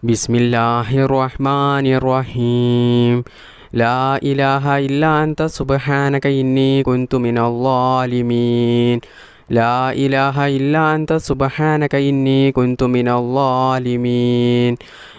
بسم الله الرحمن الرحيم. لا إله إلا أنت سبحانك إني كنت من الظالمين. لا إله إلا أنت سبحانك إني كنت من الظالمين.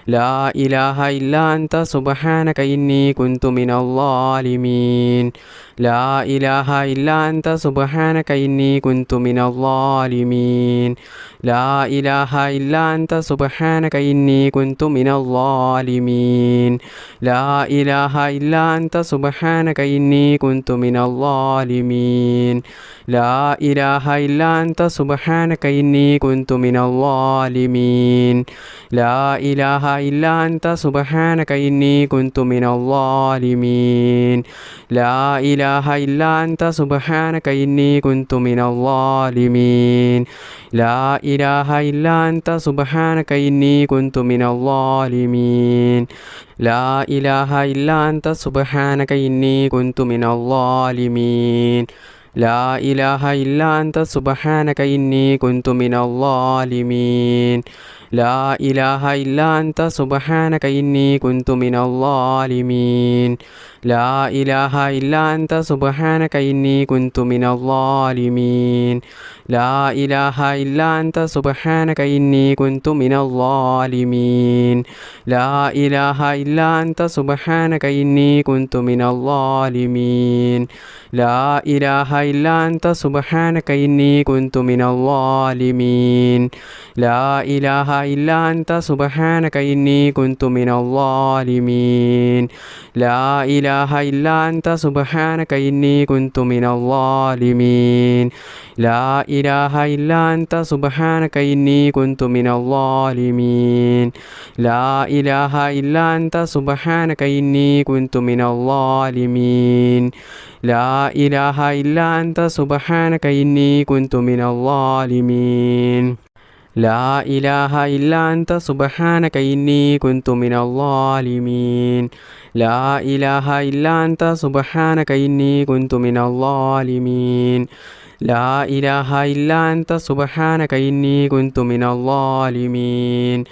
لا إله إلا أنت سبحانك إني كنت من الظالمين. لا إله إلا أنت سبحانك إني كنت من الظالمين. لا إله إلا أنت سبحانك إني كنت من الظالمين. لا إله إلا أنت سبحانك إني كنت من الظالمين. لا إله إلا أنت سبحانك إني كنت من الظالمين. لا إله إلا أنت سبحانك إني كنت من الظالمين. لا إله إلا أنت سبحانك إني كنت من الظالمين. لا إله إلا أنت سبحانك إني كنت من الظالمين. لا إله إلا أنت سبحانك إني كنت من الظالمين. لا إله إلا أنت سبحانك إني كنت من الظالمين. لا إله إلا أنت سبحانك إني كنت من الظالمين. لا إله إلا أنت سبحانك إني كنت من الظالمين. لا إله إلا أنت سبحانك إني كنت من الظالمين. لا إله إلا أنت سبحانك إني كنت من الظالمين. لا إله إلا أنت سبحانك إني كنت من الظالمين. لا إله إلا أنت سبحانك إني كنت من الظالمين. لا إله إلا أنت سبحانك إني كنت من الظالمين. لا إله إلا أنت سبحانك إني كنت من الظالمين. لا إله إلا أنت سبحانك إني كنت من الظالمين. لا إله إلا أنت سبحانك إني كنت من الظالمين. لا إله إلا أنت سبحانك إني كنت من الظالمين. لا إله إلا أنت سبحانك إني كنت من الظالمين. لا إله إلا أنت سبحانك إني كنت من الظالمين. لا إله إلا أنت سبحانك إني كنت من الظالمين.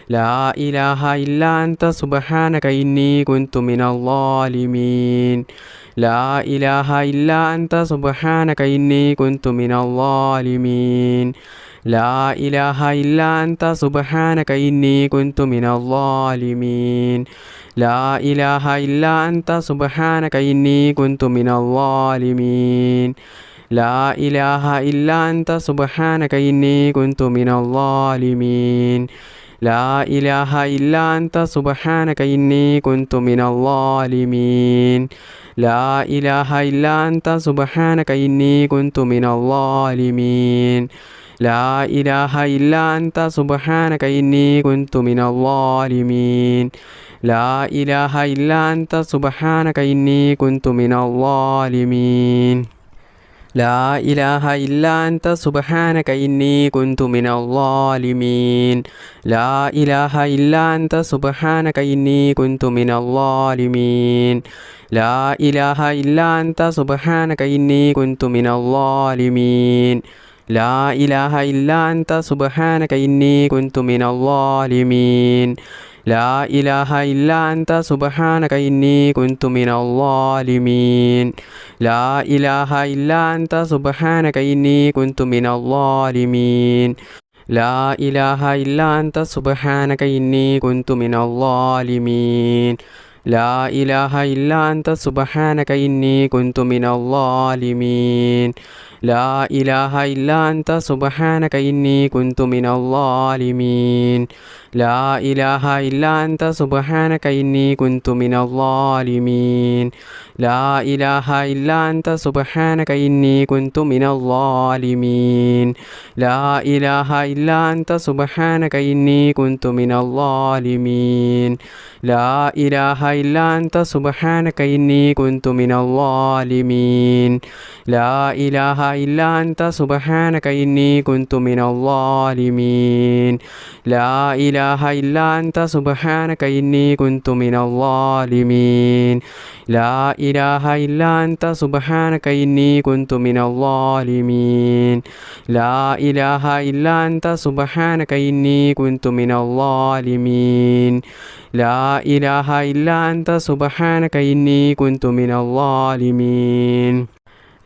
لا إله إلا أنت سبحانك إني كنت من الظالمين. لا إله إلا أنت سبحانك إني كنت من الظالمين. لا إله إلا أنت سبحانك إني كنت من الظالمين. لا إله إلا أنت سبحانك إني كنت من الظالمين. لا إله إلا أنت سبحانك إني كنت من الظالمين. لا إله إلا أنت سبحانك إني كنت من الظالمين. لا إله إلا أنت سبحانك إني كنت من الظالمين. لا إله إلا أنت سبحانك إني كنت من الظالمين. لا إله إلا أنت سبحانك إني كنت من الظالمين. لا إله إلا أنت سبحانك إني كنت من الظالمين. لا إله إلا أنت سبحانك إني كنت من الظالمين. لا إله إلا أنت سبحانك إني كنت من الظالمين. لا إله إلا أنت سبحانك إني كنت من الظالمين. لا إله إلا أنت سبحانك إني كنت من الظالمين. لا إله إلا أنت سبحانك إني كنت من الظالمين. لا إله إلا أنت سبحانك إني كنت من الظالمين. لا إله إلا أنت سبحانك إني كنت من الظالمين. لا إله إلا أنت سبحانك إني كنت من الظالمين. لا إله إلا أنت سبحانك إني كنت من الظالمين. لا إله إلا أنت سبحانك إني كنت من الظالمين. لا إله إلا أنت سبحانك إني كنت من الظالمين لا إله إلا أنت سبحانك إني كنت من الظالمين لا إله إلا أنت سبحانك إني كنت من الظالمين لا إله إلا أنت سبحانك إني كنت من الظالمين لا إله إلا أنت سبحانك إني كنت من الظالمين لا إله إلا أنت سبحانك إني كنت من الظالمين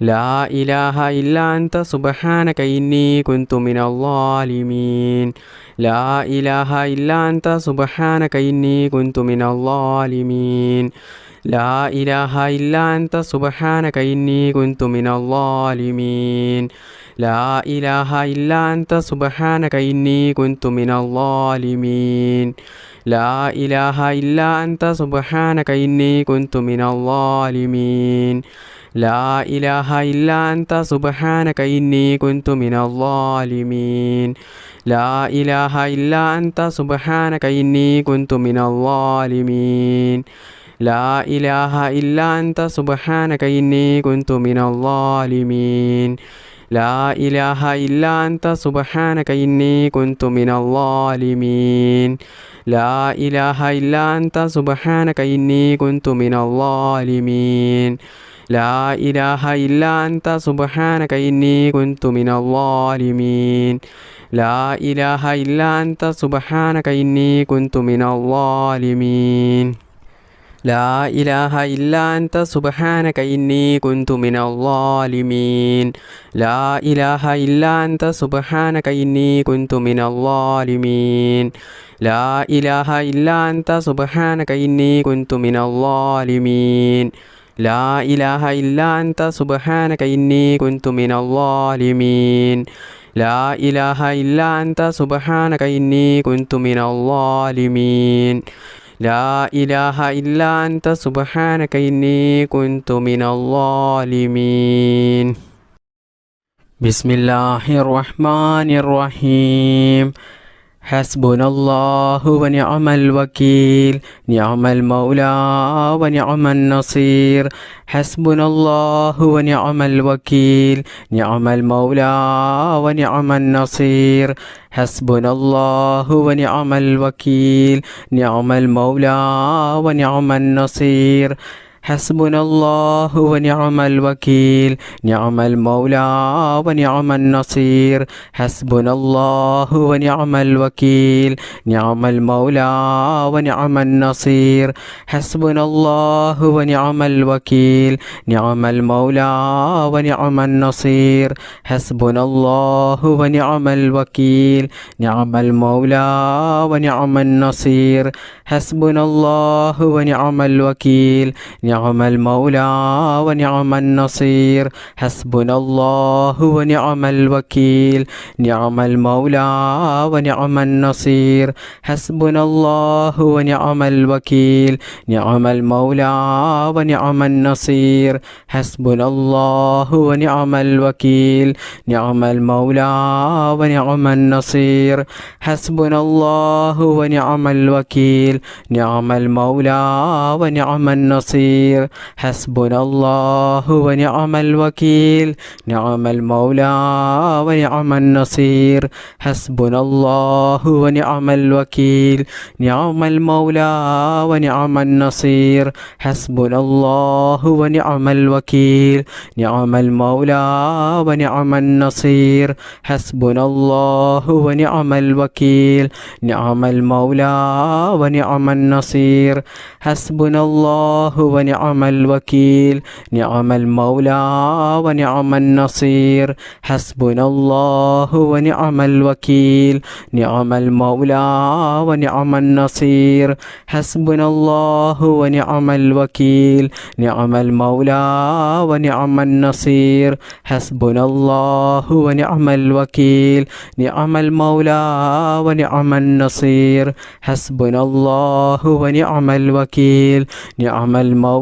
لا إله إلا أنت سبحانك إني كنت من الظالمين لا إله إلا أنت سبحانك إني كنت من الظالمين لا إله إلا أنت سبحانك إني كنت من الظالمين لا إله إلا أنت سبحانك إني كنت من الظالمين لا إله إلا أنت سبحانك إني كنت من الظالمين لا إله إلا أنت سبحانك إني كنت من الظالمين لا إله إلا أنت سبحانك إني كنت من الظالمين لا إله إلا أنت سبحانك إني كنت من الظالمين لا إله إلا أنت سبحانك إني كنت من الظالمين لا إله إلا أنت سبحانك إني كنت من الظالمين لا إله إلا أنت سبحانك إني كنت من الظالمين لا إله إلا أنت سبحانك إني كنت من الظالمين لا إله إلا أنت سبحانك إني كنت من الظالمين لا إله إلا أنت سبحانك إني كنت من الظالمين لا إله إلا أنت سبحانك إني كنت من الظالمين لا إله إلا أنت سبحانك إني كنت من الظالمين لا إله إلا أنت سبحانك إني كنت من الظالمين لا إله إلا أنت سبحانك إني كنت من الظالمين بسم الله الرحمن الرحيم حسبنا الله ونعم الوكيل نعم المولى ونعم النصير حسبنا الله ونعم الوكيل نعم المولى ونعم النصير حسبنا الله ونعم الوكيل نعم المولى ونعم النصير حسبنا الله ونعم الوكيل نعم المولى ونعم النصير حسبنا الله ونعم الوكيل نعم المولى ونعم النصير حسبنا الله ونعم الوكيل نعم المولى ونعم النصير حسبنا الله ونعم الوكيل نعم المولى ونعم النصير حسبنا الله ونعم الوكيل نعم المولى ونعم النصير حسبنا الله ونعم الوكيل نعم المولى ونعم النصير حسبنا الله ونعم الوكيل نعم المولى ونعم النصير حسبنا الله ونعم الوكيل نعم المولى ونعم النصير حسبنا الله ونعم الوكيل نعم المولى ونعم النصير حسبنا الله ونعم الوكيل نعم المولى ونعم النصير حسبنا الله ونعم الوكيل نعم المولى ونعم النصير حسبنا الله ونعم الوكيل نعم المولى ونعم النصير حسبنا الله ونعم الوكيل نعم المولى ونعم النصير حسبنا الله ونعم الوكيل نعم المولى ونعم النصير حسبنا الله ونعم الوكيل نعم المولى ونعم النصير حسبنا الله ونعم الوكيل نعم المولى ونعم النصير حسبنا الله ونعم الوكيل نعم المولى ونعم النصير حسبنا الله ونعم الوكيل نعم المولى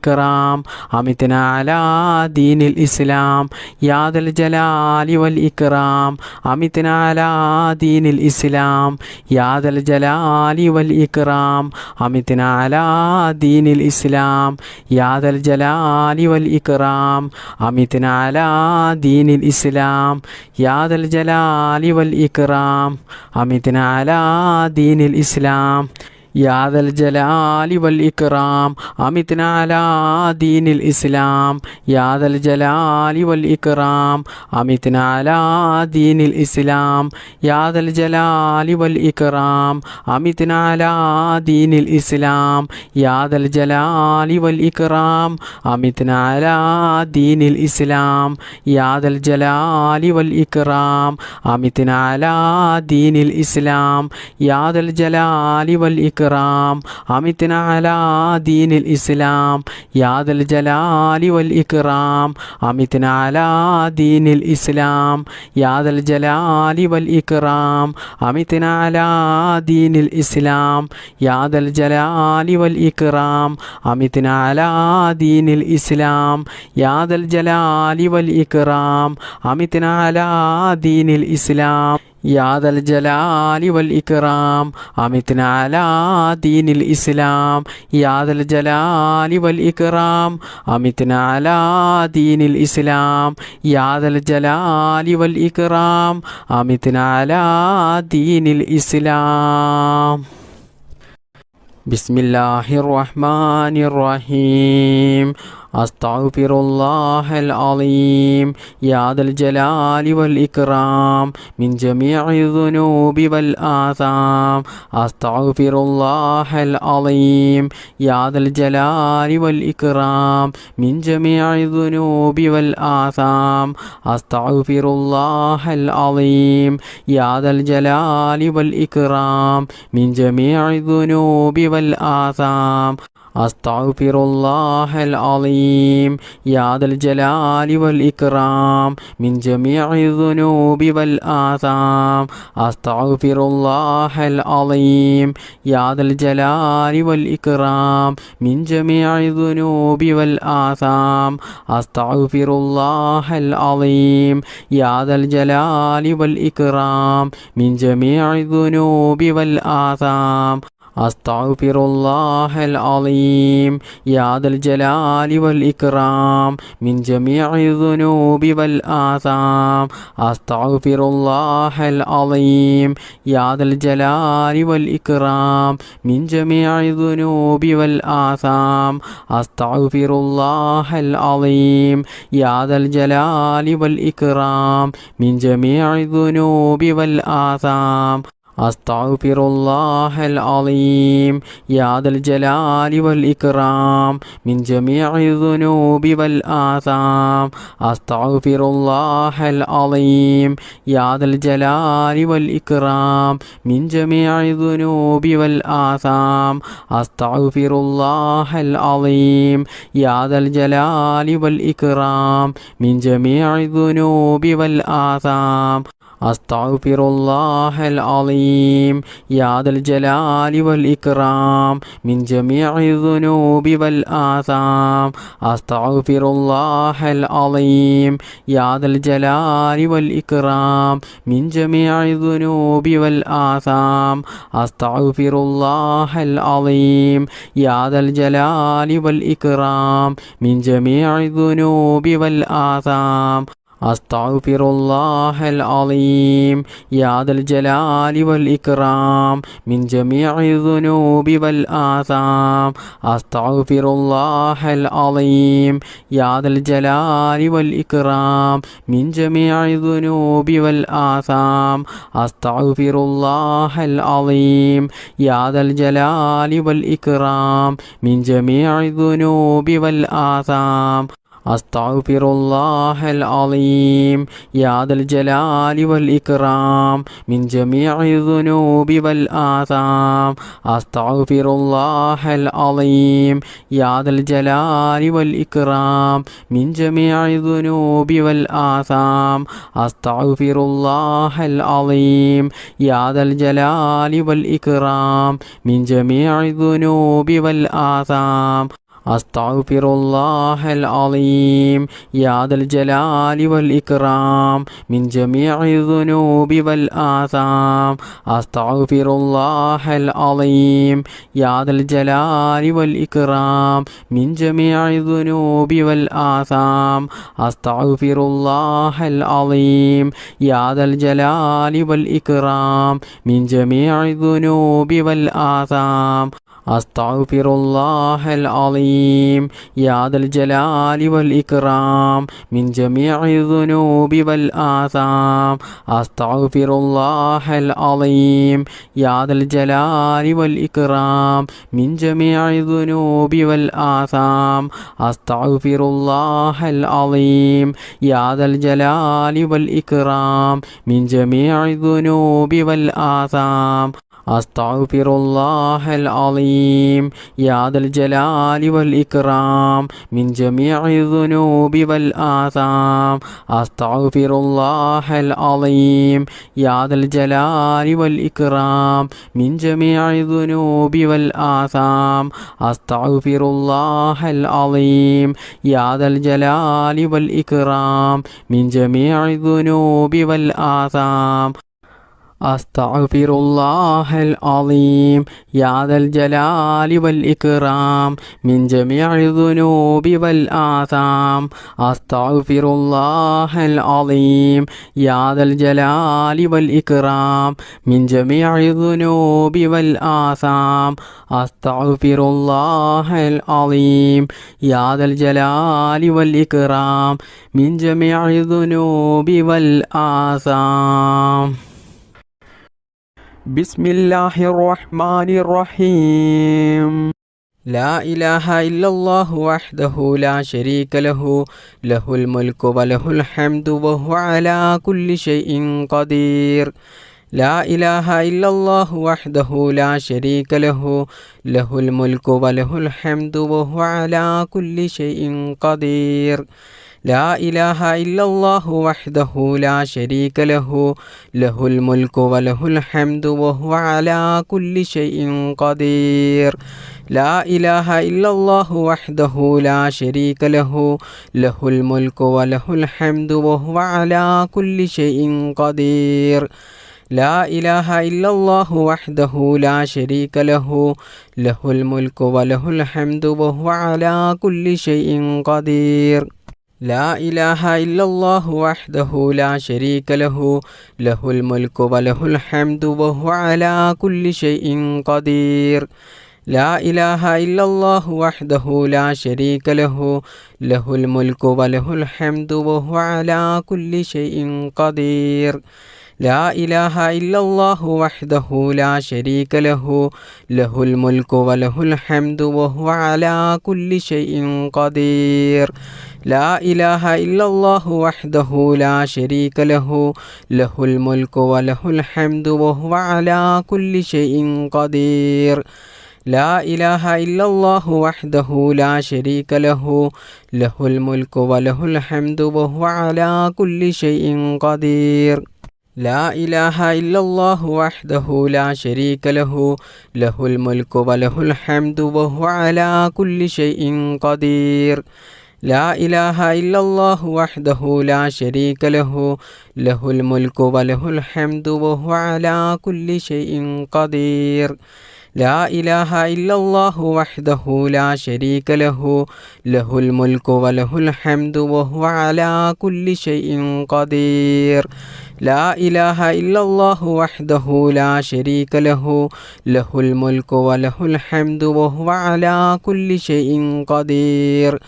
والإكرام أمتنا على دين الإسلام يا ذا الجلال والإكرام أمتنا على دين الإسلام يا ذا الجلال والإكرام أمتنا على دين الإسلام يا ذا الجلال والإكرام أمتنا على دين الإسلام يا ذا الجلال والإكرام أمتنا على دين الإسلام يا ذا الجلال والإكرام أمتنا على دين الإسلام يا ذا الجلال والإكرام أمتنا على دين الإسلام يا ذا الجلال والإكرام أمتنا على دين الإسلام يا ذا الجلال والإكرام أمتنا على دين الإسلام يا ذا الجلال والإكرام أمتنا على دين الإسلام يا ذا الجلال والإكرام أمتنا على دين الإسلام يا ذا الجلال والإكرام أمتنا على دين الإسلام يا ذا الجلال والإكرام أمتنا على دين الإسلام يا ذا الجلال والإكرام أمتنا على دين الإسلام يا ذا الجلال والإكرام أمتنا على دين الإسلام يا ذا الجلال والإكرام أمتنا على دين الإسلام يا ذا الجلال والإكرام أمتنا على دين الإسلام يا ذا الجلال والإكرام أمتنا على دين الإسلام بسم الله الرحمن الرحيم أستغفر الله العظيم يا ذا الجلال والإكرام من جميع الذنوب والآثام أستغفر الله العظيم يا ذا الجلال والإكرام من جميع الذنوب والآثام أستغفر الله العظيم يا ذا الجلال والإكرام من جميع الذنوب والآثام أستغفر الله العظيم يا ذا الجلال والإكرام من جميع الذنوب والآثام أستغفر الله العظيم يا ذا الجلال والإكرام من جميع الذنوب والآثام أستغفر الله العظيم يا ذا الجلال والإكرام من جميع الذنوب والآثام أستغفر الله العظيم يا ذا الجلال والإكرام من جميع الذنوب والآثام أستغفر الله العظيم يا ذا الجلال والإكرام من جميع الذنوب والآثام أستغفر الله العظيم يا ذا الجلال والإكرام من جميع الذنوب والآثام أستغفر الله العظيم يا ذا الجلال والإكرام من جميع الذنوب والآثام أستغفر الله العظيم يا ذا الجلال والإكرام من جميع الذنوب والآثام أستغفر الله العظيم يا ذا الجلال والإكرام من جميع الذنوب والآثام أستغفر الله العظيم يا ذا الجلال والإكرام من جميع الذنوب والآثام أستغفر الله العظيم يا ذا الجلال والإكرام من جميع الذنوب والآثام أستغفر الله العظيم يا ذا الجلال والإكرام من جميع الذنوب والآثام أستغفر الله العظيم يا ذا الجلال والإكرام من جميع الذنوب والآثام أستغفر الله العظيم يا ذا الجلال والإكرام من جميع الذنوب والآثام أستغفر الله العظيم يا ذا الجلال والإكرام من جميع الذنوب والآثام أستغفر الله العظيم يا ذا الجلال والإكرام من جميع الذنوب والآثام أستغفر الله العظيم يا ذا الجلال والإكرام من جميع الذنوب والآثام أستغفر الله العظيم يا ذا الجلال والإكرام من جميع الذنوب والآثام أستغفر الله العظيم يا ذا الجلال والإكرام من جميع الذنوب والآثام أستغفر الله العظيم يا ذا الجلال والإكرام من جميع الذنوب والآثام أستغفر الله العظيم يا ذا الجلال والإكرام من جميع الذنوب والآثام أستغفر الله العظيم يا ذا الجلال والإكرام من جميع الذنوب والآثام أستغفر الله العظيم يا ذا الجلال والإكرام من جميع الذنوب والآثام أستغفر الله العظيم يا ذا الجلال والإكرام من جميع الذنوب والآثام أستغفر الله العظيم يا ذا الجلال والإكرام من جميع الذنوب والآثام أستغفر الله العظيم يا ذا الجلال والإكرام من جميع الذنوب والآثام أستغفر الله العظيم يا ذا الجلال والإكرام من جميع الذنوب والآثام أستغفر الله العظيم يا ذا الجلال والإكرام من جميع الذنوب والآثام أستغفر الله العظيم يا ذا الجلال والإكرام من جميع الذنوب والآثام أستغفر الله العظيم يا ذا الجلال والإكرام من جميع الذنوب والآثام بسم الله الرحمن الرحيم لا إله إلا الله وحده لا شريك له له الملك وله الحمد وهو على كل شيء قدير لا إله إلا الله وحده لا شريك له له الملك وله الحمد وهو على كل شيء قدير لا إله إلا الله وحده لا شريك له له الملك وله الحمد وهو على كل شيء قدير لا إله إلا الله وحده لا شريك له له الملك وله الحمد وهو على كل شيء قدير لا إله إلا الله وحده لا شريك له له الملك وله الحمد وهو على كل شيء قدير لا إله إلا الله وحده لا شريك له له الملك وله الحمد وهو على كل شيء قدير لا إله إلا الله وحده لا شريك له له الملك وله الحمد وهو على كل شيء قدير لا إله إلا الله وحده لا شريك له له الملك وله الحمد وهو على كل شيء قدير لا إله إلا الله وحده لا شريك له له الملك وله الحمد وهو على كل شيء قدير لا إله إلا الله وحده لا شريك له له الملك وله الحمد وهو على كل شيء قدير لا إله إلا الله وحده لا شريك له له الملك وله الحمد وهو على كل شيء قدير لا إله إلا الله وحده لا شريك له له الملك وله الحمد وهو على كل شيء قدير لا إله إلا الله وحده لا شريك له له الملك وله الحمد وهو على كل شيء قدير لا إله إلا الله وحده لا شريك له له الملك وله الحمد وهو على كل شيء قدير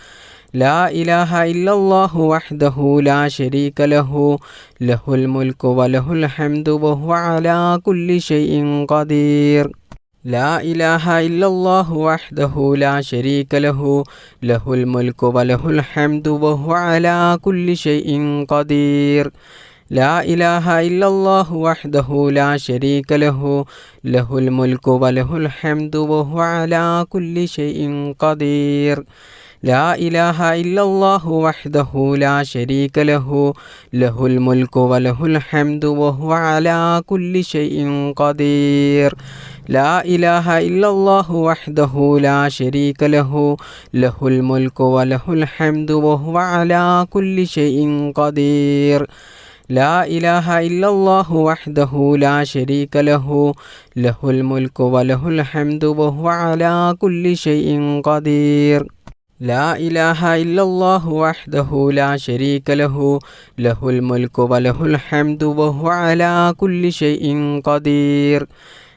لا إله إلا الله وحده لا شريك له له الملك وله الحمد وهو على كل شيء قدير لا إله إلا الله وحده لا شريك له له الملك وله الحمد وهو على كل شيء قدير لا إله إلا الله وحده لا شريك له له الملك وله الحمد وهو على كل شيء قدير لا إله إلا الله وحده لا شريك له له الملك وله الحمد وهو على كل شيء قدير لا إله إلا الله وحده لا شريك له له الملك وله الحمد وهو على كل شيء قدير لا إله إلا الله وحده لا شريك له له الملك وله الحمد وهو على كل شيء قدير لا إله إلا الله وحده لا شريك له له الملك وله الحمد وهو على كل شيء قدير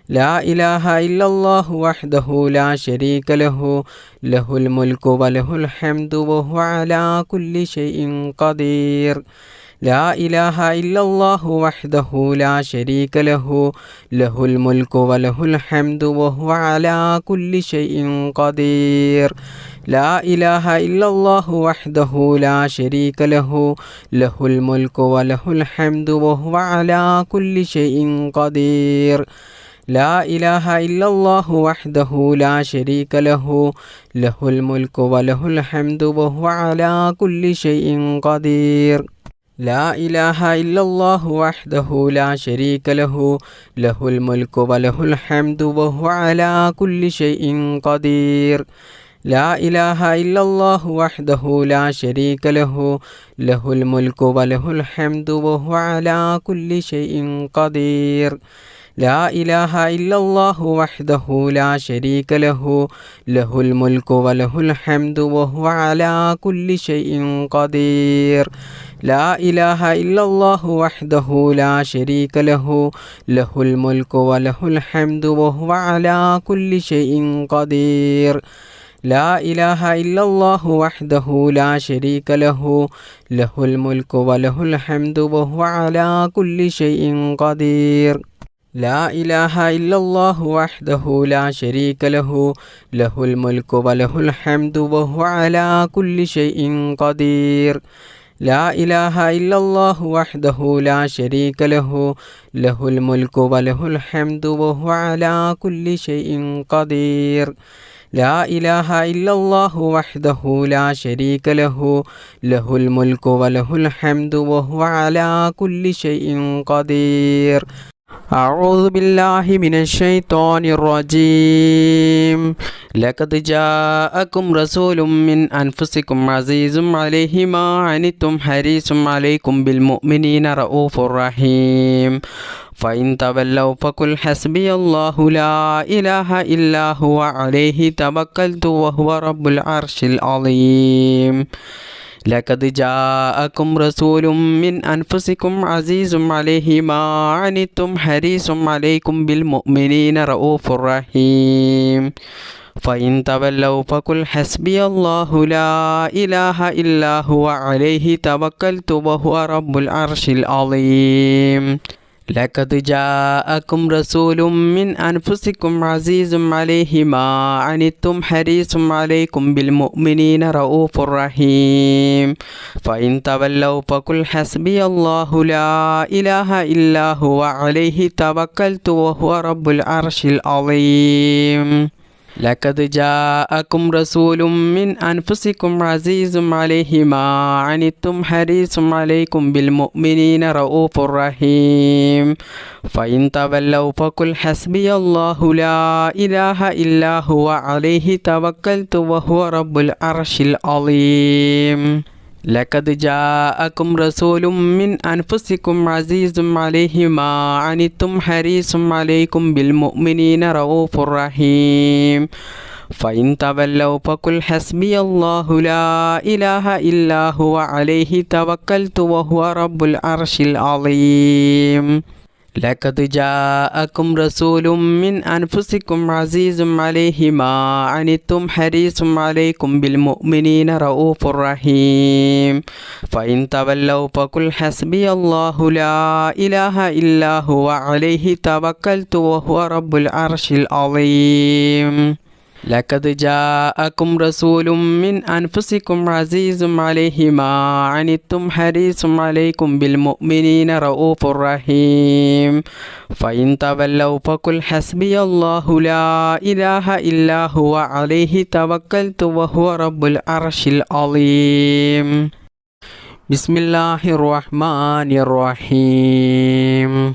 لا إله إلا الله وحده لا شريك له له الملك وله الحمد وهو على كل شيء قدير لا إله إلا الله وحده لا شريك له له الملك وله الحمد وهو على كل شيء قدير لا إله إلا الله وحده لا شريك له له الملك وله الحمد وهو على كل شيء قدير لا إله إلا الله وحده لا شريك له له الملك وله الحمد وهو على كل شيء قدير لا إله إلا الله وحده لا شريك له له الملك وله الحمد وهو على كل شيء قدير لا إله إلا الله وحده لا شريك له له الملك وله الحمد وهو على كل شيء قدير لا إله إلا الله وحده لا شريك له له الملك وله الحمد وهو على كل شيء قدير لا إله إلا الله وحده لا شريك له له الملك وله الحمد وهو على كل شيء قدير لا إله إلا الله وحده لا شريك له له الملك وله الحمد وهو على كل شيء قدير لا إله إلا الله وحده لا شريك له له الملك وله الحمد وهو على كل شيء قدير لا إله إلا الله وحده لا شريك له له الملك وله الحمد وهو على كل شيء قدير لا إله إلا الله وحده لا شريك له له الملك وله الحمد وهو على كل شيء قدير أعوذ بالله من الشيطان الرجيم لقد جاءكم رسول من أنفسكم عزيز عليه ما عنتم حريص عليكم بالمؤمنين رؤوف رحيم فإن تولوا فقل حسبي الله لا إله إلا هو عليه توكلت وهو رب العرش العظيم لقد جاءكم رسول من أنفسكم عزيز عليه ما عنتم حريص عليكم بالمؤمنين رؤوف رحيم فإن تولوا فقل حسبي الله لا إله إلا هو عليه توكلت وهو رب العرش العظيم لقد جاءكم رسول من أنفسكم عزيز عليه ما عنتم حريص عليكم بالمؤمنين رؤوف رحيم فإن تولوا فقل حسبي الله لا إله إلا هو عليه توكلت وهو رب العرش العظيم لقد جاءكم رسول من أنفسكم عزيز عليه ما عنتم حريص عليكم بالمؤمنين رؤوف رحيم فإن تولوا فقل حسبي الله لا إله إلا هو عليه توكلت وهو رب العرش العظيم لقد جاءكم رسول من أنفسكم عزيز عليه ما عنتم حريص عليكم بالمؤمنين رؤوف رحيم فإن تولوا فقل حسبي الله لا إله إلا هو عليه توكلت وهو رب العرش العظيم لقد جاءكم رسول من أنفسكم عزيز عليه ما عنتم حريص عليكم بالمؤمنين رؤوف رحيم فإن تولوا فقل حسبي الله لا إله إلا هو عليه توكلت وهو رب العرش العظيم لقد جاءكم رسول من أنفسكم عزيز عليه ما عنتم حريص عليكم بالمؤمنين رؤوف رحيم فإن تولوا فقل حسبي الله لا إله إلا هو عليه توكلت وهو رب العرش العظيم بسم الله الرحمن الرحيم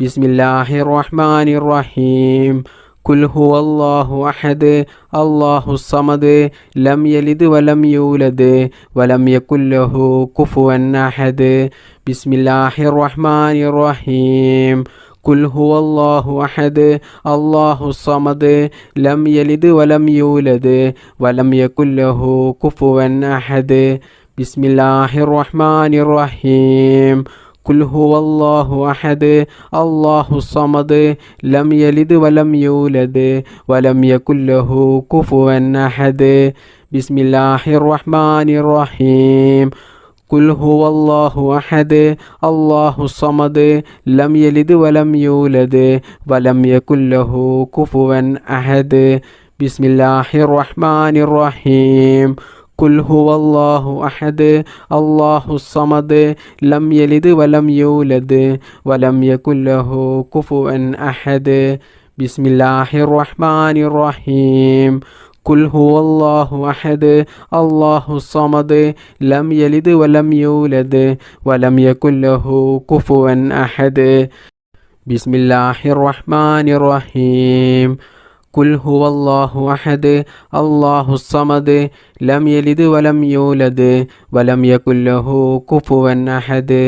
ബിസ്മില്ലാഹിർ റഹ്മാനിർ റഹീം. ഖുൽ ഹുവല്ലാഹു അഹദ് അല്ലാഹുസ് സമദ് ലം യലിദ് വലം യൂലദ് വലം യകുൽ ലഹു കുഫുവൻ അഹദ്. ബിസ്മില്ലാഹിർ റഹ്മാനിർ റഹീം. ഖുൽ ഹുവല്ലാഹു അഹദ് അല്ലാഹുസ് സമദ് ലം യലിദ് വലം യൂലദ് വലം യകുൽ ലഹു കുഫുവൻ അഹദ്. ബിസ്മില്ലാഹിർ റഹ്മാനിർ റഹീം. ഖുൽ ഹുവല്ലാഹു അഹദ് അല്ലാഹുസ് സമദ് ലം യലിദ് വലം യൂലദ് വലം യകുൽ ലഹു കുഫുവൻ അഹദ്. ബിസ്മില്ലാഹിർ റഹ്മാനിർ റഹീം. ഖുൽ ഹുവല്ലാഹു അഹദ് അല്ലാഹുസ് സമദ് ലം യലിദ് വലം യൂലദ് വലം യകുൽ ലഹു കുഫുവൻ അഹദ്. ബിസ്മില്ലാഹിർ റഹ്മാനിർ റഹീം. ഖുൽ ഹുവല്ലാഹു അഹദ് അല്ലാഹുസ് സമദ് ലം യലിദ് വലം യൂലദ് വലം യകുൽ ലഹു കുഫുവൻ അഹദ്. ബിസ്മില്ലാഹിർ റഹ്മാനിർ റഹീം. ഖുൽ ഹുവല്ലാഹു അഹദ് അല്ലാഹുസ് സമദ് ലം യലിദ് വലം യൂലദ് വലം യകുൽ ലഹു കുഫുവൻ അഹദ്. ബിസ്മില്ലാഹിർ റഹ്മാനിർ റഹീം. ഖുൽ ഹുവല്ലാഹു അഹദ് അല്ലാഹുസ് സമദ് ലം യലിദ് വലം യൂലദ് വലം യകുൽ ലഹു കുഫുവൻ അഹദ്.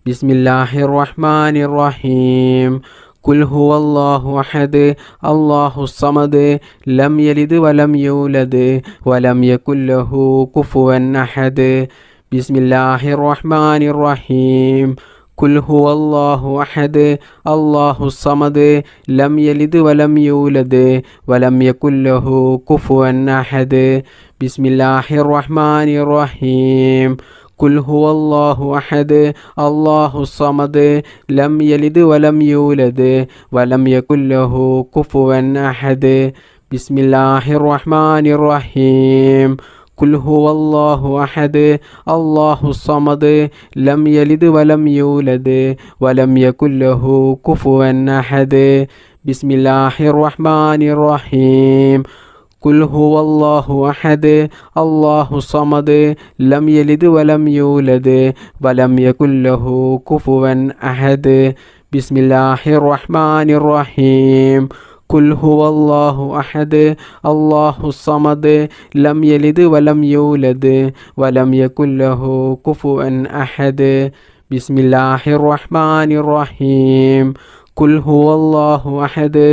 ബിസ്മില്ലാഹിർ റഹ്മാനിർ റഹീം. ഖുൽ ഹുവല്ലാഹു അഹദ് അല്ലാഹുസ് സമദ് ലം യലിദ് വലം യൂലദ് വലം യകുൽ ലഹു കുഫുവൻ അഹദ്. ബിസ്മില്ലാഹിർ റഹ്മാനിർ റഹീം. ഖുൽ ഹുവല്ലാഹു അഹദ് അല്ലാഹുസ് സമദ് ലം യലിദ് വലം യൂലദ് വലം യകുൽ ലഹു കുഫുവൻ അഹദ്. ബിസ്മില്ലാഹിർ റഹ്മാനിർ റഹീം. ഖുൽ ഹുവല്ലാഹു അഹദ് അല്ലാഹുസ് സമദ് ലം യലിദ് വലം യൂലദ് വലം യകുൽ ലഹു കുഫുവൻ അഹദ്. ബിസ്മില്ലാഹിർ റഹ്മാനിർ റഹീം. ഖുൽ ഹുവല്ലാഹു അഹദ് അല്ലാഹുസ് സമദ് ലം യലിദ് വലം യൂലദ് വലം യകുൽ ലഹു കുഫുവൻ അഹദ്. ബിസ്മില്ലാഹിർ റഹ്മാനിർ റഹീം. ഖുൽ ഹുവല്ലാഹു അഹദ് അല്ലാഹുസ് സമദ് ലം യലിദ് വലം യൂലദ് വലം യകുൽ ലഹു കുഫുവൻ അഹദ്. ബിസ്മില്ലാഹിർ റഹ്മാനിർ റഹീം. ഖുൽ ഹുവല്ലാഹു അഹദ് അല്ലാഹുസ് സമദ് ലം യലിദ് വലം യൂലദ് വലം യകുൽ ലഹു കുഫുവൻ അഹദ്. ബിസ്മില്ലാഹിർ റഹ്മാനിർ റഹീം. ഖുൽ ഹുവല്ലാഹു അഹദ്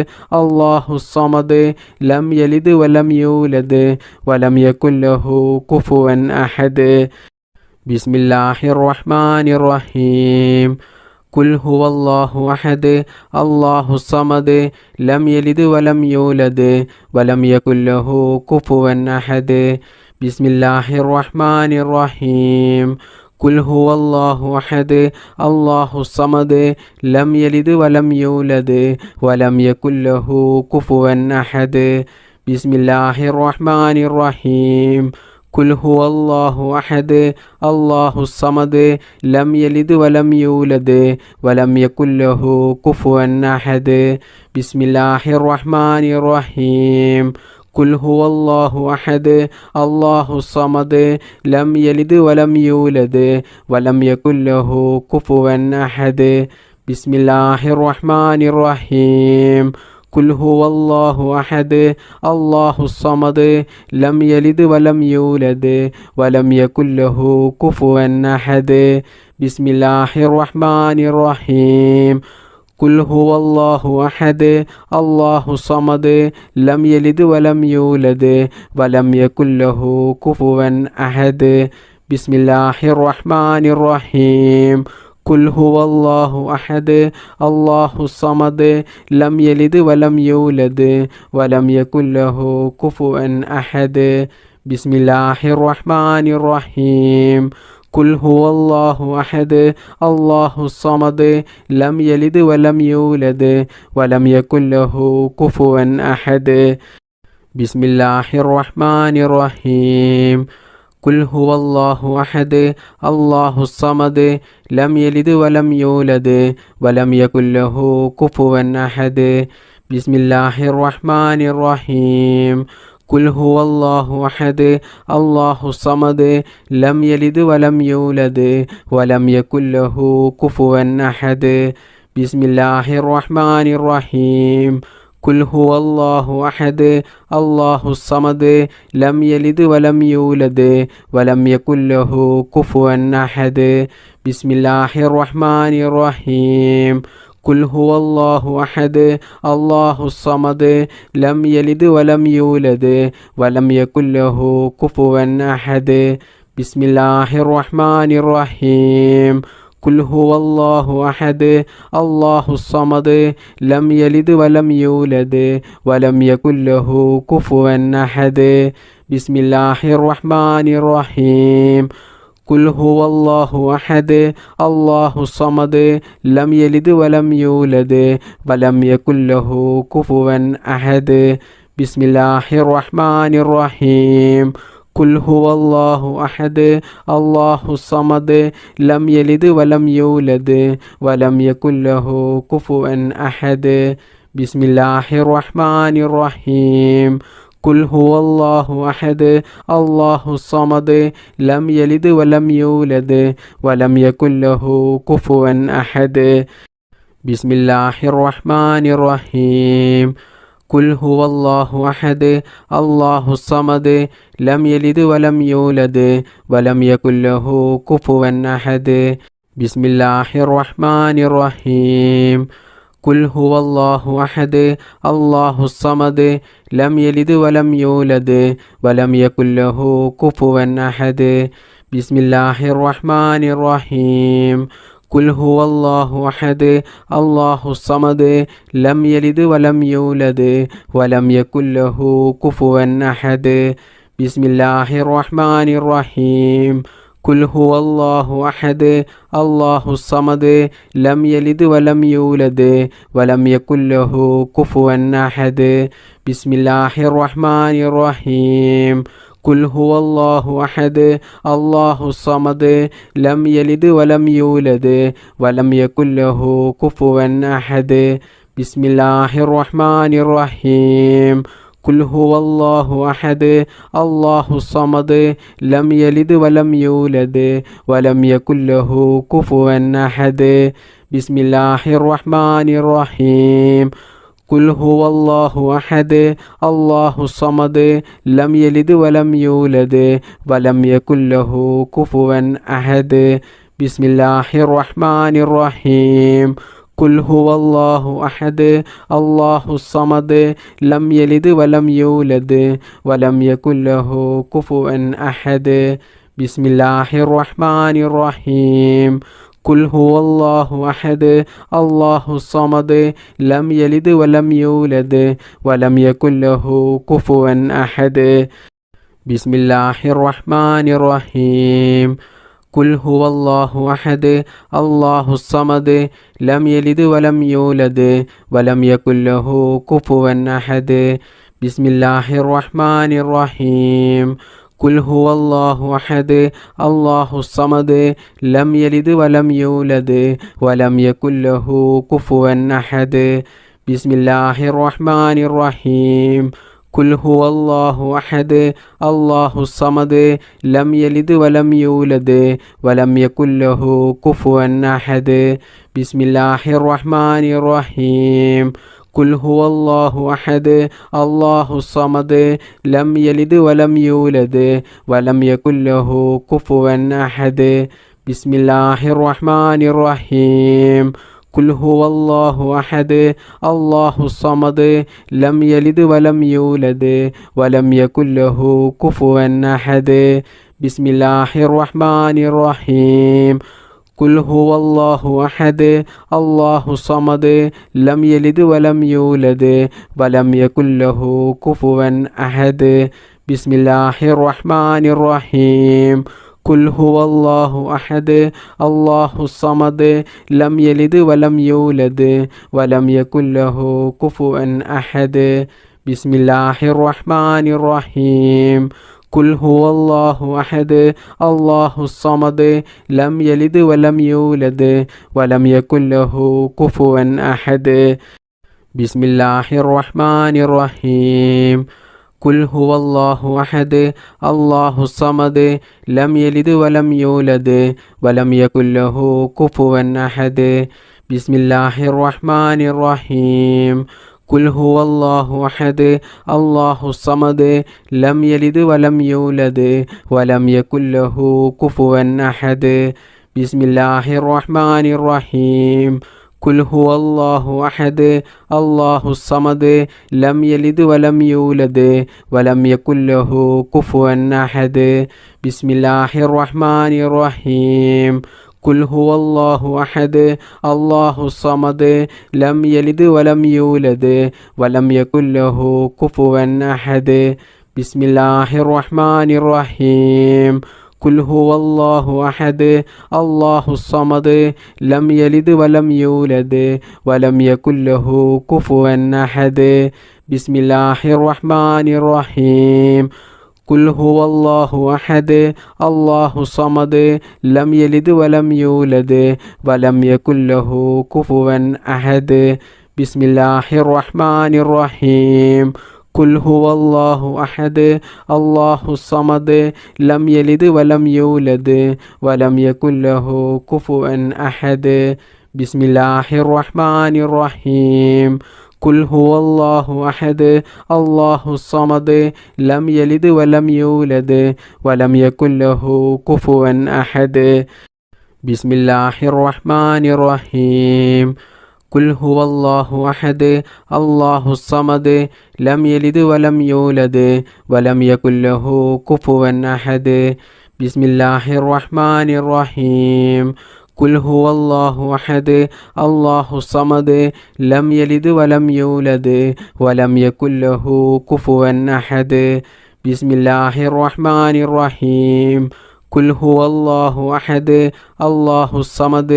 അല്ലാഹുസ് സമദ് ലം യലിദ് വലം യൂലദ് വലം യകുൽ ലഹു കുഫുവൻ അഹദ്. ബിസ്മില്ലാഹിർ റഹ്മാനിർ റഹീം. ഖുൽ ഹുവല്ലാഹു അഹദ് അല്ലാഹുസ് സമദ് ലം യലിദ് വലം യൂലദ് വലം യകുൽ ലഹു കുഫുവൻ അഹദ്. ബിസ്മില്ലാഹിർ റഹ്മാനിർ റഹീം. ഖുൽ ഹുവല്ലാഹു അഹദ് അല്ലാഹുസ് സമദ് ലം യലിദ് വലം യൂലദ് വലം യകുൽ ലഹു കുഫുവൻ അഹദ്. ബിസ്മില്ലാഹിർ റഹ്മാനിർ റഹീം. ഖുൽ ഹുവല്ലാഹു അഹദ് അല്ലാഹുസ് സമദ് ലം യലിദ് വലം യൂലദ് വലം യകുൽ ലഹു കുഫുവൻ അഹദ്. ബിസ്മില്ലാഹിർ റഹ്മാനിർ റഹീം. ഖുൽ ഹുവല്ലാഹു അഹദ് അല്ലാഹുസ് സമദ് ലം യലിദ് വലം യൂലദ് വലം യകുൽ ലഹു കുഫുവൻ അഹദ്. ബിസ്മില്ലാഹിർ റഹ്മാനിർ റഹീം. ഖുൽ ഹുവല്ലാഹു അഹദ് അല്ലാഹുസ് സമദ് ലം യലിദ് വലം യൂലദ് വലം യകുൽ ലഹു കുഫുവൻ അഹദ്. ബിസ്മില്ലാഹിർ റഹ്മാനിർ റഹീം. ഖുൽ ഹുവല്ലാഹു അഹദ് അല്ലാഹുസ് സമദ് ലം യലിദ് വലം യൂലദ് വലം യകുൽ ലഹു കുഫുവൻ അഹദ്. ബിസ്മില്ലാഹിർ റഹ്മാനിർ റഹീം. ഖുൽ ഹുവല്ലാഹു അഹദ് അല്ലാഹുസ് സമദ് ലം യലിദ് വലം യൂലദ് വലം യകുൽ ലഹു കുഫുവൻ അഹദ്. ബിസ്മില്ലാഹിർ റഹ്മാനിർ റഹീം. ഖുൽ ഹുവല്ലാഹു അഹദ് അല്ലാഹുസ് സമദ് ലം യലിദ് വലം യൂലദ് വലം യകുൽ ലഹു കുഫുവൻ അഹദ്. ബിസ്മില്ലാഹിർ റഹ്മാനിർ റഹീം. ഖുൽ ഹുവല്ലാഹു അഹദ് അല്ലാഹുസ് സമദ് ലം യലിദ് വലം യൂലദ് വലം യകുൽ ലഹു കുഫുവൻ അഹദ്. ബിസ്മില്ലാഹിർ റഹ്മാനിർ റഹീം. ഖുൽ ഹുവല്ലാഹു അഹദ് അല്ലാഹുസ് സമദ് ലം യലിദ് വലം യൂലദ് വലം യകുൽ ലഹു കുഫുവൻ അഹദ്. ബിസ്മില്ലാഹിർ റഹ്മാനിർ റഹീം. ഖുൽ ഹുവല്ലാഹു അഹദ് അല്ലാഹുസ് സമദ് ലം യലിദ് വലം യൂലദ് വലം യകുൽ ലഹു കുഫുവൻ അഹദ്. ബിസ്മില്ലാഹിർ റഹ്മാനിർ റഹീം. ഖുൽ ഹുവല്ലാഹു അഹദ് അല്ലാഹുസ് സമദ് ലം യലിദ് വലം യൂലദ് വലം യകുൽ ലഹു കുഫുവൻ അഹദ്. ബിസ്മില്ലാഹിർ റഹ്മാനിർ റഹീം. ഖുൽ ഹുവല്ലാഹു അഹദ് അല്ലാഹുസ് സമദ് ലം യലിദ് വലം യൂലദ് വലം യകുൽ ലഹു കുഫുവൻ അഹദ്. ബിസ്മില്ലാഹിർ റഹ്മാനിർ റഹീം. ഖുൽ ഹുവല്ലാഹു അഹദ് അല്ലാഹുസ് സമദ് ലം യലിദ് വലം യൂലദ് വലം യകുൽ ലഹു കുഫുവൻ അഹദ്. ബിസ്മില്ലാഹിർ റഹ്മാനിർ റഹീം. ഖുൽ ഹുവല്ലാഹു അഹദ് അല്ലാഹുസ് സമദ് ലം യലിദ് വലം യൂലദ് വലം യകുൽ ലഹു കുഫുവൻ അഹദ്. ബിസ്മില്ലാഹിർ റഹ്മാനിർ റഹീം. ഖുൽ ഹുവല്ലാഹു അഹദ് അല്ലാഹുസ് സമദ് ലം യലിദ് വലം യൂലദ് വലം യകുൽ ലഹു കുഫുവൻ അഹദ്. ബിസ്മില്ലാഹിർ റഹ്മാനിർ റഹീം. ഖുൽ ഹുവല്ലാഹു അഹദ് അല്ലാഹുസ് സമദ് ലം യലിദ് വലം യൂലദ് വലം യകുൽ ലഹു കുഫുവൻ അഹദ്. ബിസ്മില്ലാഹിർ റഹ്മാനിർ റഹീം. ഖുൽ ഹുവല്ലാഹു അഹദ് അല്ലാഹുസ് സമദ് ലം യലിദ് വലം യൂലദ് വലം യകുൽ ലഹു കുഫുവൻ അഹദ്. ബിസ്മില്ലാഹിർ റഹ്മാനിർ റഹീം. ഖുൽ ഹുവല്ലാഹു അഹദ് അല്ലാഹുസ് സമദ് ലം യലിദ് വലം യൂലദ് വലം യകുൽ ലഹു കുഫുവൻ അഹദ്. ബിസ്മില്ലാഹിർ റഹ്മാനിർ റഹീം. ഖുൽ ഹുവല്ലാഹു അഹദ് അല്ലാഹുസ് സമദ് ലം യലിദ് വലം യൂലദ് വലം യകുൽ ലഹു കുഫുവൻ അഹദ്. ബിസ്മില്ലാഹിർ റഹ്മാനിർ റഹീം. ഖുൽ ഹുവല്ലാഹു അഹദ് അല്ലാഹുസ് സമദ് ലം യലിദ് വലം യൂലദ് വലം യകുൽ ലഹു കുഫുവൻ അഹദ്. ബിസ്മില്ലാഹിർ റഹ്മാനിർ റഹീം. ഖുൽ ഹുവല്ലാഹു അഹദ് അല്ലാഹുസ് സമദ് ലം യലിദ് വലം യൂലദ് വലം യകുൽ ലഹു കുഫുവൻ അഹദ്. ബിസ്മില്ലാഹിർ റഹ്മാനിർ റഹീം. ഖുൽ ഹുവല്ലാഹു അഹദ് അല്ലാഹുസ് സമദ് ലം യലിദ് വലം യൂലദ് വലം യകുൽ ലഹു കുഫുവൻ അഹദ്. ബിസ്മില്ലാഹിർ റഹ്മാനിർ റഹീം. ഖുൽ ഹുവല്ലാഹു അഹദ് അല്ലാഹുസ് സമദ് ലം യലിദ് വലം യൂലദ് വലം യകുൽ ലഹു കുഫുവൻ അഹദ്. ബിസ്മില്ലാഹിർ റഹ്മാനിർ റഹീം. ഖുൽ ഹുവല്ലാഹു അഹദ് അല്ലാഹുസ് സമദ് ലം യലിദ് വലം യൂലദ് വലം യകുൽ ലഹു കുഫുവൻ അഹദ്. ബിസ്മില്ലാഹിർ റഹ്മാനിർ റഹീം. ഖുൽ ഹുവല്ലാഹു അഹദ് അല്ലാഹുസ് സമദ് ലം യലിദ് വലം യൂലദ് വലം യകുൽ ലഹു കുഫുവൻ അഹദ്. ബിസ്മില്ലാഹിർ റഹ്മാനിർ റഹീം. ഖുൽ ഹുവല്ലാഹു അഹദ് അല്ലാഹുസ് സമദ് ലം യലിദ് വലം യൂലദ് വലം യകുൽ ലഹു കുഫുവൻ അഹദ്. ബിസ്മില്ലാഹിർ റഹ്മാനിർ റഹീം. ഖുൽ ഹുവല്ലാഹു അഹദ് അല്ലാഹുസ് സമദ് ലം യലിദ് വലം യൂലദ് വലം യകുൽ ലഹു കുഫുവൻ അഹദ്. ബിസ്മില്ലാഹിർ റഹ്മാനിർ റഹീം. ഖുൽ ഹുവല്ലാഹു അഹദ് അല്ലാഹുസ് സമദ് ലം യലിദ് വലം യൂലദ് വലം യകുൽ ലഹു കുഫുവൻ അഹദ്. ബിസ്മില്ലാഹിർ റഹ്മാനിർ റഹീം. ഖുൽ ഹുവല്ലാഹു അഹദ് അല്ലാഹുസ് സമദ് ലം യലിദ് വലം യൂലദ് വലം യകുൽ ലഹു കുഫുവൻ അഹദ്. ബിസ്മില്ലാഹിർ റഹ്മാനിർ റഹീം. ഖുൽ ഹുവല്ലാഹു അഹദ് അല്ലാഹുസ് സമദ് ലം യലിദ് വലം യൂലദ് വലം യകുൽ ലഹു കുഫുവൻ അഹദ്. ബിസ്മില്ലാഹിർ റഹ്മാനിർ റഹീം. ഖുൽ ഹുവല്ലാഹു അഹദ് അല്ലാഹുസ് സമദ് ലം യലിദ് വലം യൂലദ് വലം യകുൽ ലഹു കുഫുവൻ അഹദ്. ബിസ്മില്ലാഹിർ റഹ്മാനിർ റഹീം. ഖുൽ ഹുവല്ലാഹു അഹദ് അല്ലാഹുസ് സമദ് ലം യലിദ് വലം യൂലദ് വലം യകുൽ ലഹു കുഫുവൻ അഹദ്. ബിസ്മില്ലാഹിർ റഹ്മാനിർ റഹീം. قل هو الله أحد الله الصمد لم يلد ولم يولد ولم يكن له كفوا أحد بسم الله الرحمن الرحيم قل هو الله أحد الله الصمد لم يلد ولم يولد ولم يكن له كفوا أحد بسم الله الرحمن الرحيم قل هو الله أحد الله الصمد لم يلد ولم يولد ولم يكن له كفوا أحد بسم الله الرحمن الرحيم قل هو الله أحد الله الصمد لم يلد ولم يولد ولم يكن له كفوا أحد بسم الله الرحمن الرحيم قل هو الله أحد الله الصمد لم يلد ولم يولد ولم يكن له كفوا أحد بسم الله الرحمن الرحيم قل هو الله أحد الله الصمد لم يلد ولم يولد ولم يكن له كفوا أحد بسم الله الرحمن الرحيم قل هو الله أحد الله الصمد لم يلد ولم يولد ولم يكن له كفوا أحد بسم الله الرحمن الرحيم قل هو الله أحد الله الصمد لم يلد ولم يولد ولم يكن له كفوا أحد بسم الله الرحمن الرحيم قل هو الله أحد الله الصمد لم يلد ولم يولد ولم يكن له كفوا أحد بسم الله الرحمن الرحيم قل هو الله أحد الله الصمد لم يلد ولم يولد ولم يكن له كفوا أحد بسم الله الرحمن الرحيم قل هو الله أحد الله الصمد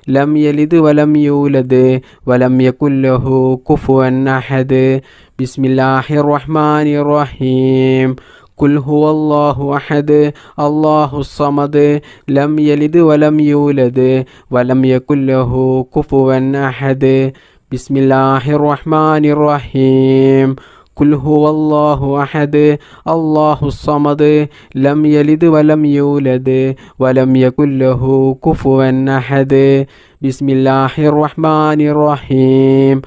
لم يلد ولم يولد ولم يكن له كفوا أحد بسم الله الرحمن الرحيم قل هو الله أحد الله الصمد لم يلد ولم يولد ولم يكن له كفوا أحد بسم الله الرحمن الرحيم قل هو الله أحد الله الصمد لم يلد ولم يولد ولم يكن له كفوا أحد بسم الله الرحمن الرحيم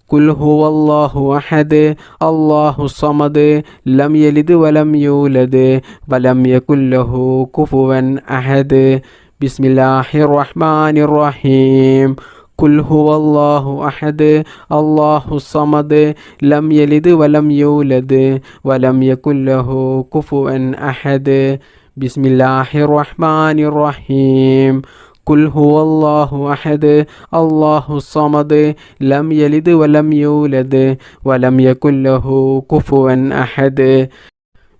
قل هو الله أحد الله الصمد لم يلد ولم يولد ولم يكن له كفوا أحد بسم الله الرحمن الرحيم قل هو الله أحد الله الصمد لم يلد ولم يولد ولم يكن له كفوا أحد بسم الله الرحمن الرحيم قل هو الله أحد الله الصمد لم يلد ولم يولد ولم يكن له كفوا أحد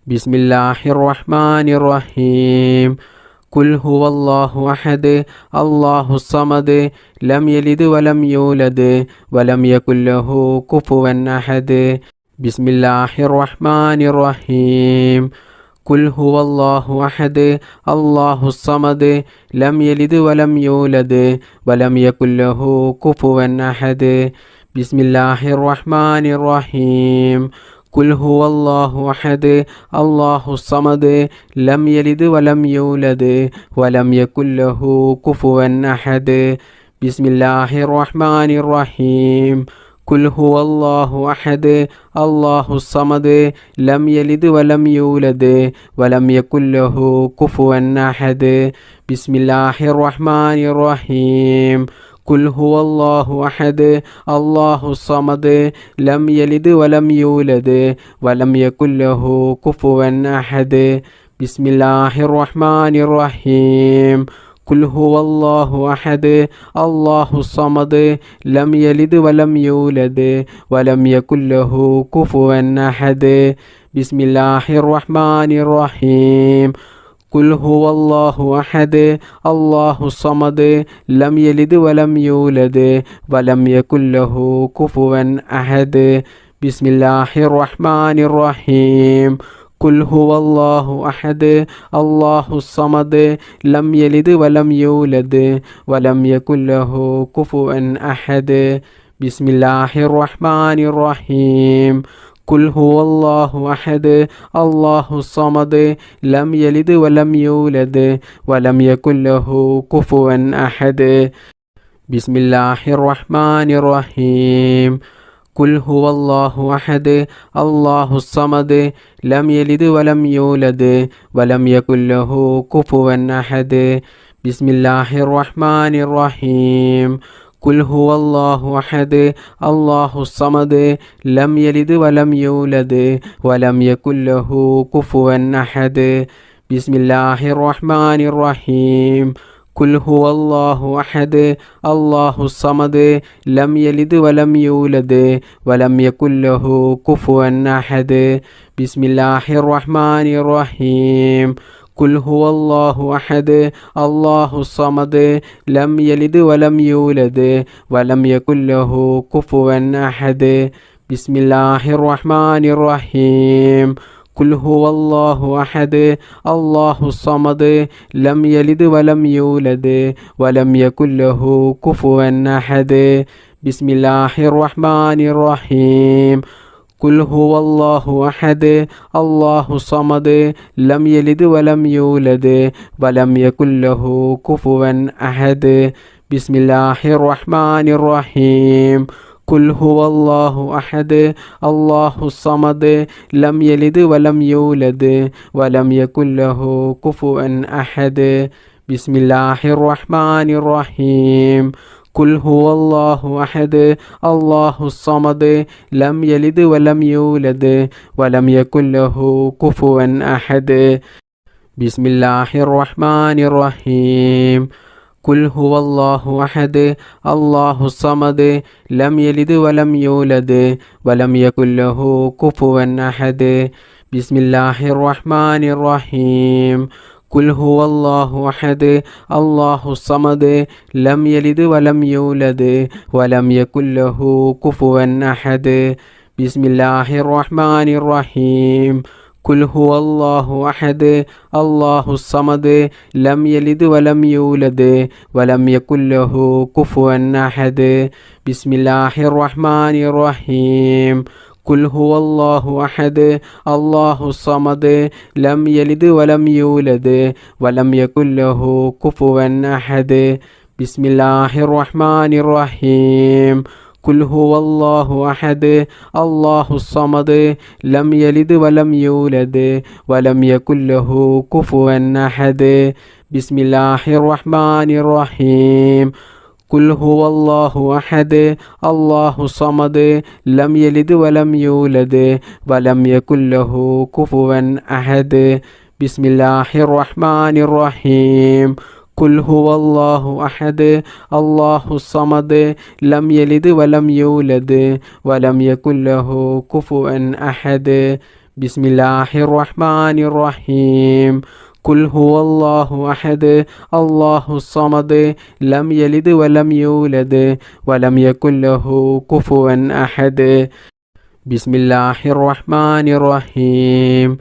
بسم الله الرحمن الرحيم قل هو الله أحد الله الصمد لم يلد ولم يولد ولم يكن له كفوا أحد بسم الله الرحمن الرحيم قل هو الله أحد الله الصمد لم يلد ولم يولد ولم يكن له كفوا أحد بسم الله الرحمن الرحيم قل هو الله أحد الله الصمد لم يلد ولم يولد ولم يكن له كفوا أحد بسم الله الرحمن الرحيم قل هو الله أحد الله الصمد لم يلد ولم يولد ولم يكن له كفوا أحد بسم الله الرحمن الرحيم قل هو الله أحد الله الصمد لم يلد ولم يولد ولم يكن له كفوا أحد بسم الله الرحمن الرحيم قل هو الله أحد الله الصمد لم يلد ولم يولد ولم يكن له كفوا أحد بسم الله الرحمن الرحيم قل هو الله أحد الله الصمد لم يلد ولم يولد ولم يكن له كفوا أحد بسم الله الرحمن الرحيم قل هو الله أحد الله الصمد لم يلد ولم يولد ولم يكن له كفوا أحد بسم الله الرحمن الرحيم قل هو الله أحد الله الصمد لم يلد ولم يولد ولم يكن له كفوا أحد بسم الله الرحمن الرحيم قل هو الله أحد الله الصمد لم يلد ولم يولد ولم يكن له كفوا أحد بسم الله الرحمن الرحيم قل هو الله أحد الله الصمد لم يلد ولم يولد ولم يكن له كفوا أحد بسم الله الرحمن الرحيم قل هو الله أحد الله الصمد لم يلد ولم يولد ولم يكن له كفوا أحد بسم الله الرحمن الرحيم قل هو الله أحد الله الصمد لم يلد ولم يولد ولم يكن له كفوا أحد بسم الله الرحمن الرحيم قل هو الله أحد الله الصمد لم يلد ولم يولد ولم يكن له كفوا أحد بسم الله الرحمن الرحيم قل هو الله أحد الله الصمد لم يلد ولم يولد ولم يكن له كفوا أحد بسم الله الرحمن الرحيم قل هو الله أحد الله الصمد لم يلد ولم يولد ولم يكن له كفوا أحد بسم الله الرحمن الرحيم قل هو الله أحد الله الصمد لم يلد ولم يولد ولم يكن له كفوا أحد بسم الله الرحمن الرحيم قل هو الله أحد الله الصمد لم يلد ولم يولد ولم يكن له كفوا أحد بسم الله الرحمن الرحيم قل هو الله أحد الله الصمد لم يلد ولم يولد ولم يكن له كفوا أحد بسم الله الرحمن الرحيم قل هو الله أحد الله الصمد لم يلد ولم يولد ولم يكن له كفوا أحد بسم الله الرحمن الرحيم قل هو الله أحد الله الصمد لم يلد ولم يولد ولم يكن له كفوا أحد بسم الله الرحمن الرحيم قل هو الله أحد الله الصمد لم يلد ولم يولد ولم يكن له كفوا أحد بسم الله الرحمن الرحيم قل هو الله أحد الله الصمد لم يلد ولم يولد ولم يكن له كفوا أحد بسم الله الرحمن الرحيم قل هو الله أحد الله الصمد لم يلد ولم يولد ولم يكن له كفوا أحد بسم الله الرحمن الرحيم قل هو الله أحد الله الصمد لم يلد ولم يولد ولم يكن له كفوا أحد بسم الله الرحمن الرحيم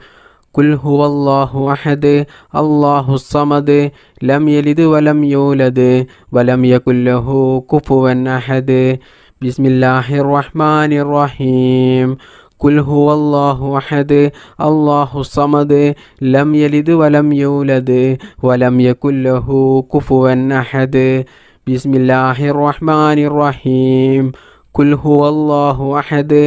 قل هو الله أحد الله الصمد لم يلد ولم يولد ولم يكن له كفوا أحد بسم الله الرحمن الرحيم قل هو الله أحد الله الصمد لم يلد ولم يولد ولم يكن له كفوا أحد بسم الله الرحمن الرحيم قل هو الله أحد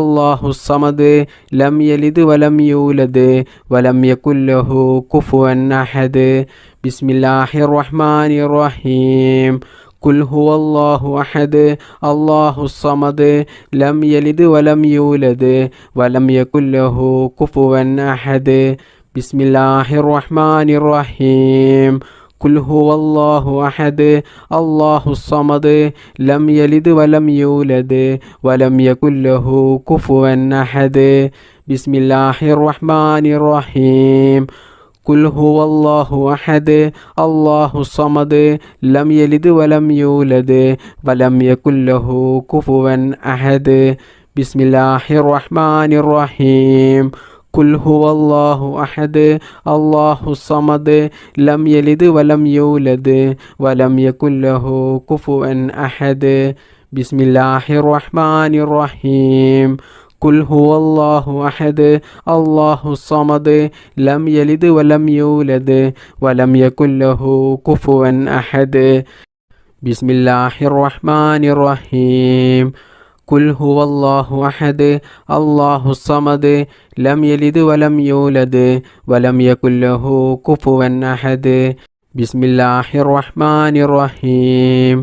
الله الصمد لم يلد ولم يولد ولم يكن له كفوا أحد بسم الله الرحمن الرحيم قل هو الله أحد الله الصمد لم يلد ولم يولد ولم يكن له كفوا أحد بسم الله الرحمن الرحيم قل هو الله أحد الله الصمد لم يلد ولم يولد ولم يكن له كفوا أحد بسم الله الرحمن الرحيم قل هو الله أحد الله الصمد لم يلد ولم يولد ولم يكن له كفوا أحد بسم الله الرحمن الرحيم قل هو الله أحد الله الصمد لم يلد ولم يولد ولم يكن له كفوا أحد بسم الله الرحمن الرحيم قل هو الله أحد الله الصمد لم يلد ولم يولد ولم يكن له كفوا أحد بسم الله الرحمن الرحيم قل هو الله أحد الله الصمد لم يلد ولم يولد ولم يكن له كفوا أحد بسم الله الرحمن الرحيم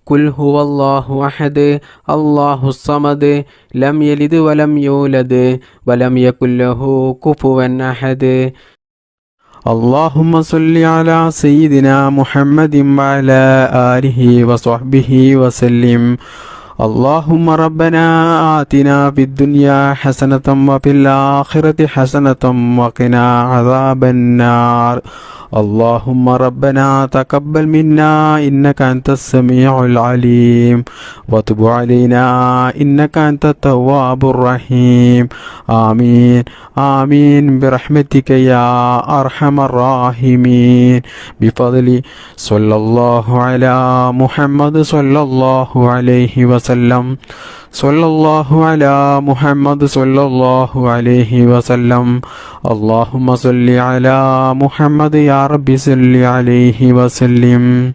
قل هو الله أحد الله الصمد لم يلد ولم يولد ولم يكن له كفوا أحد اللهم صل على سيدنا محمد وعلى آله وصحبه وسلم اللهم ربنا آتنا في الدنيا حسنة وفي الآخرة حسنة وقنا عذاب النار اللهم ربنا تقبل منا إنك أنت السميع العليم وتب علينا إنك أنت التواب الرحيم آمين آمين برحمتك يا أرحم الراحمين بفضل صلى الله على محمد صلى الله عليه وسلم صلى الله على محمد صلى الله عليه وسلم اللهم صل على محمد يا رب صل عليه وسلم